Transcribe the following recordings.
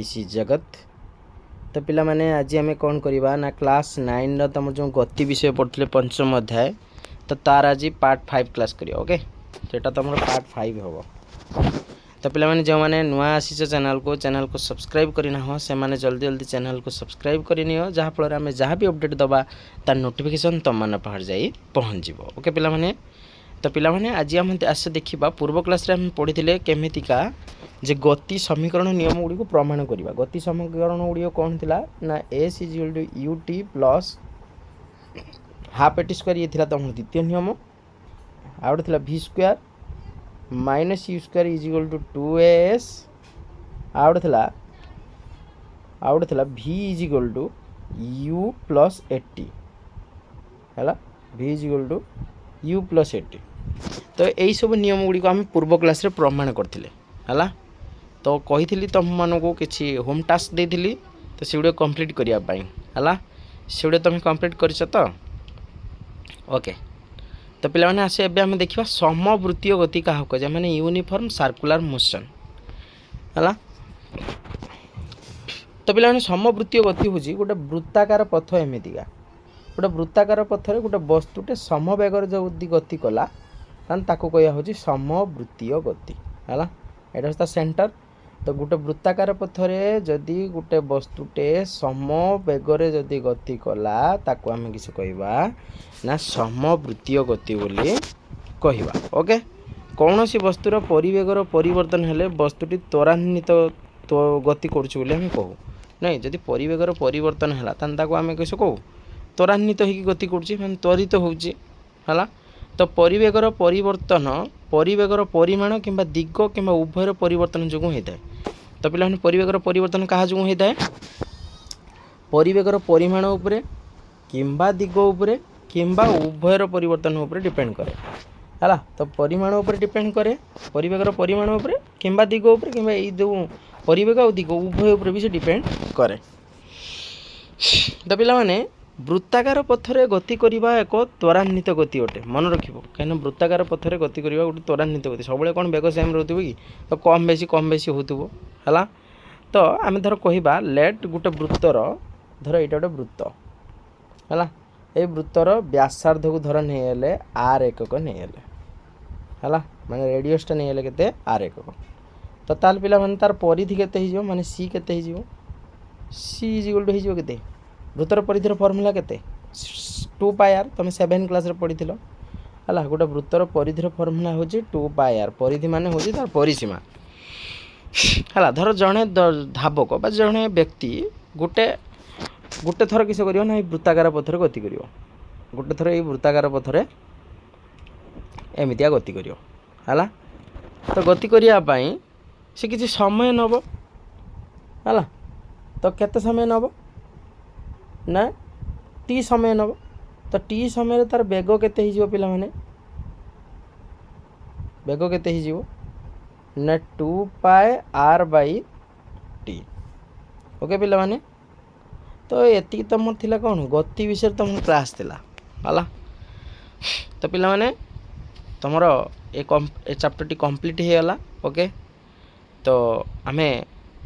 This is जगत। तो पिला माने आज आम कौन करवा ना क्लास 9 तुम जो गति विषय पढ़ते पंचम अध्याय तो तार आज पार्ट 5 क्लास करियो। ओके तो तुम पार्ट 5 हम। तो पिला माने जो मैंने नुआ आसीच चैनल को सब्सक्राइब करना हो से माने जल्दी जल्दी चैनल को सब्सक्राइब करनी हो जहाँफल आम जहाँ भी अपडेट दबा तार नोटिफिकेशन तुम मान पाखे जाई पहुँच जाव। ओके पिला माने तो पिला माने आज आम आस देखा पूर्व क्लास रे हम पढ़ी केमितिका जे गति समीकरण नियम गुड़ी को प्रमाण करवा। गति समीकरण गुड़ी कौन थिला ना s is to u t plus half a t square ये थिला तुम द्वितीय नियम। आउ थिला v square minus u square is equal to 2as। आउ थिला v is equal to u plus 80 है v is equal to u plus 80। तो यही सब नियम गुड़ी को आम पूर्व क्लास रे प्रमाण करथिले है। तो कही तुम मानक किसी होम टास्क देती तो से गुड़े कंप्लीट करने है से गुड़े तुम कंप्लीट कर तो ओके। तो पिला माने आसे एबे हम देखिबा समवृत्तीय गति क्या कह माने यूनिफॉर्म सर्कुलर मोशन है। तो पिला माने समवृत्तीय गति हूँ गोटे वृत्ताकार पथ एमतीका गोटे वृत्ताकार पथरे गोटे वस्तुटे समवेगर जो गति कला ताको कह हूँ समवृत्तीय गति है। यहाँ हूँ सेंटर। तो गोटे वृत्ताकार पथरे जदि गोटे वस्तुटे समवेगर जदि गति कला ताको आम किसी कहवा ना समवृत्तीय गति बोली कहवा। ओके कौन सी वस्तुर परिवेगर परिवर्तन हेले वस्तुटी त्वरान्वित गति करुच्छ बोली आम कहू नहीं। जदि परिवेगर परिवर्तन है ताको आम कैसे कहू त्वरान्वित होगी गति करुच्ची माने त्वरित होउची है। तो परिवेगर परिवर्तन परिवेगर परिमाण किंबा दिग किंबा उभयर परिवर्तन जो होता है। तो पिला परिवेगर परिवर्तन क्या जो होता है परिवेगर परिमाण उपरे किंबा दिग उपरे किंबा उभयर परिवर्तन उपरे डिपेंड करे है। तो परिमाण उपरे डिपेंड करे परिवेगर परिमाण उपरे किंबा दिग उपरे किंबा ये जो परिवेग और दिग उभय उपरे भी से डिपेंड करे। तो पिला माने वृत्ताकार पथरे गति करवा एक त्वरान्वित गति अटे मन रखिबो कहीं वृत्ताकार पथरे गति करवा गोटे त्वरान्वित गति सब कौन बेग सेम रोथबो कि तो कम बेसी होतबो है। तो आम धर कहवा लेट गोटे वृत्तर धर यहाँ गोटे वृत्त है ये वृत्तर व्यासार्ध को धर नहीं आर एकक नहीं है माने रेडियसटा नहीं के आर एकक। तो ताल पिला माने तार परिधि केते हो माने सी केते हो सी इज इक्वल टू हो केते वृत्तर परिधिर फर्मूला केते 2πr तुम 7 क्लास रे पढ़ी है। गोटे वृत्तर परिधिर फर्मूला हूँ 2πr परिधि माने हूँ तार परिसीमा है। धर जड़े धावक बा जड़े व्यक्ति गोटे गोटे थर किस कर ना वृत्ताकार पथरे गति कर गोटे थर ये वृत्ताकार पथरे एमतिया गति कर है। तो गति करने से किसी समय नब है। तो केते समय नब ना टी समय नब। तो टी समय तार बेग केते हो पिला माने बेग केते हो ना 2πr/t। ओके पिला माने तो एति तुम थिला कौन गति विषय तुम क्लास थिला है। तो पिला माने तुमर ए चैप्टर टी कंप्लीट हो गला। ओके तो आमे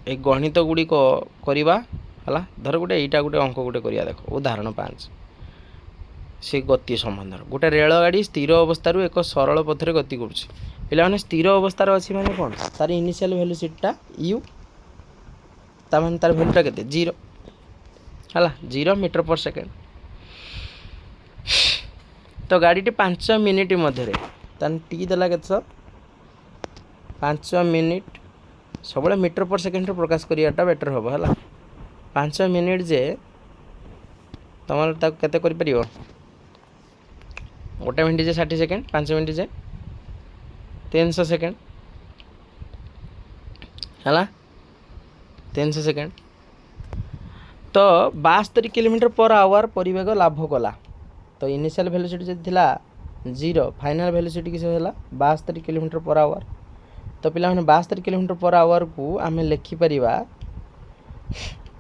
ए गणित गुड़ी को करवा है। धर गोटे यहाँ गोटे अंक गोटे करिया देख उदाहरण 5 से गति संबंध गोटे रेलगाड़ी स्थिर अवस्था एक सरल पथरे गति करुच्ची पे स्थिर अवस्था अच्छी माने कौन तार इनिशियल वेलोसिटीटा यू ता माने तार वैल्यूटा केते 0 है 0 मीटर पर सेकेंड। तो गाड़ी 5 मिनिट मध्य टी देला के 5 मिनिट सब मीटर पर सेकेंड प्रकाश कराटा बेटर हम है। 5 मिनिट जे तुम केते कर पार गोटे मिनिट जे 60 सेकेंड 5 मिनिट जे 300 सेकेंड है 300 सेकेंड। तो 72 किलोमीटर पर आवर परिवेग लाभ कला। तो इनिशियल वेलोसिटी जो थिला 0 फाइनल वेलोसिटी किस है 72 किलोमीटर पर आवर। तो पिला 72 किलोमीटर पर आवर को आम लिखिपर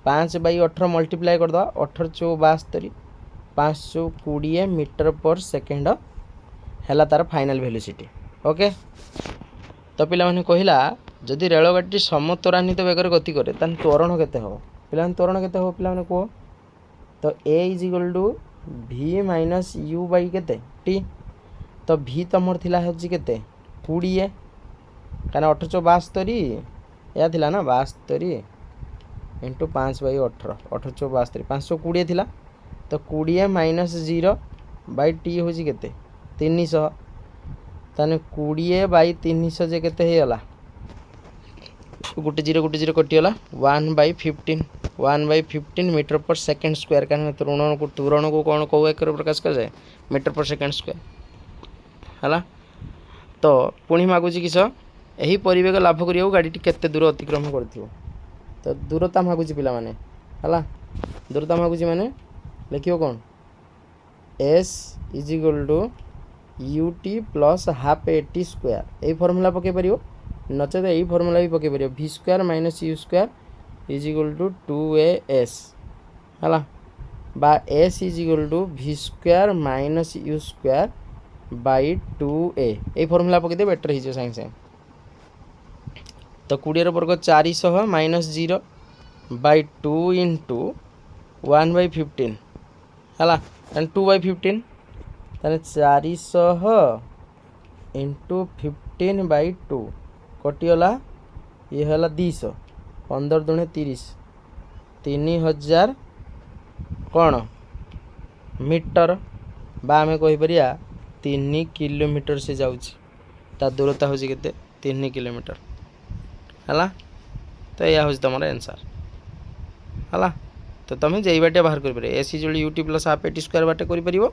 5/18 मल्टीप्लाई करदे 18 × 72 520 मीटर पर सेकेंड है तार फाइनल वेलोसिटी। ओके तो पिला माने कहिला जदि रेलगाड़ी सम त्वरान्वित बेगर गति करे तान त्वरण केते हो पिला त्वरण केते हो पिला को तो a is equal to v minus u by केते टी तो v तमर थिला होची केते 20 कारण 872 या थिला ना 72 इंटू 5/18 872 520 थिला तो 20 माइनस 0 बाई टी होची केते 300 ताने 20 बाई 300 जे केते हे गला गोटे जीरो कटिगला 1/15 मीटर पर सेकेंड स्क्वायर कारण त्वरण को कौन कौ एक प्रकाश कर जाए मीटर पर सेकेंड स्क्वायर है। तो पुणी मागुची किस यही परिवेग लाभ करिया गाड़ी केते दूर अतिक्रम कर तो दूरता मागुची पिला माने है दूरता मागुची माने लिखियो कौन s is equal to u t plus half a t square यही फर्मूला पके पारियो नचेत यही फर्मूला भी पके पारियो v square minus u square is equal to 2as है बा s is equal to v square minus u square by 2a यही फर्मूला पके दे बेटर हो साइंस साइंस तो 20 वर्ग 400 माइनस 0 बाई 2 इंटू 1/15 है 2/15 ताने 400 इंटू 15/2 कटिगला ये है 200 15 दुणे 30 3000 कौन मीटर बा आम कहीपर 3 किलोमीटर से जाऊँगी ता दूरता हूँ के 3 किलोमीटर है। तो यह हूँ तुम आंसर है। तो तुम जे बाटे बाहर कर एस जो UT plus half a t square बाटे कर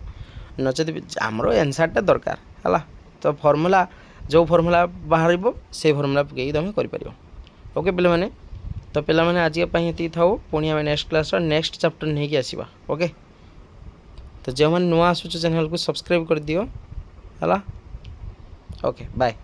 नचेत आमर आंसरटा दरकार है। तो फर्मूला जो फर्मूला बाहर से फर्मूला पकई तुम कर ओके पे मैंने तो पे मैंने आज ये थाऊ पुणी आम नेक्स्ट क्लास नेक्स्ट चैप्टर नहीं कि आसवा ओके। तो जो मैंने नुआ आसुच चैनल को सब्सक्राइब कर दियो है। Okay bye.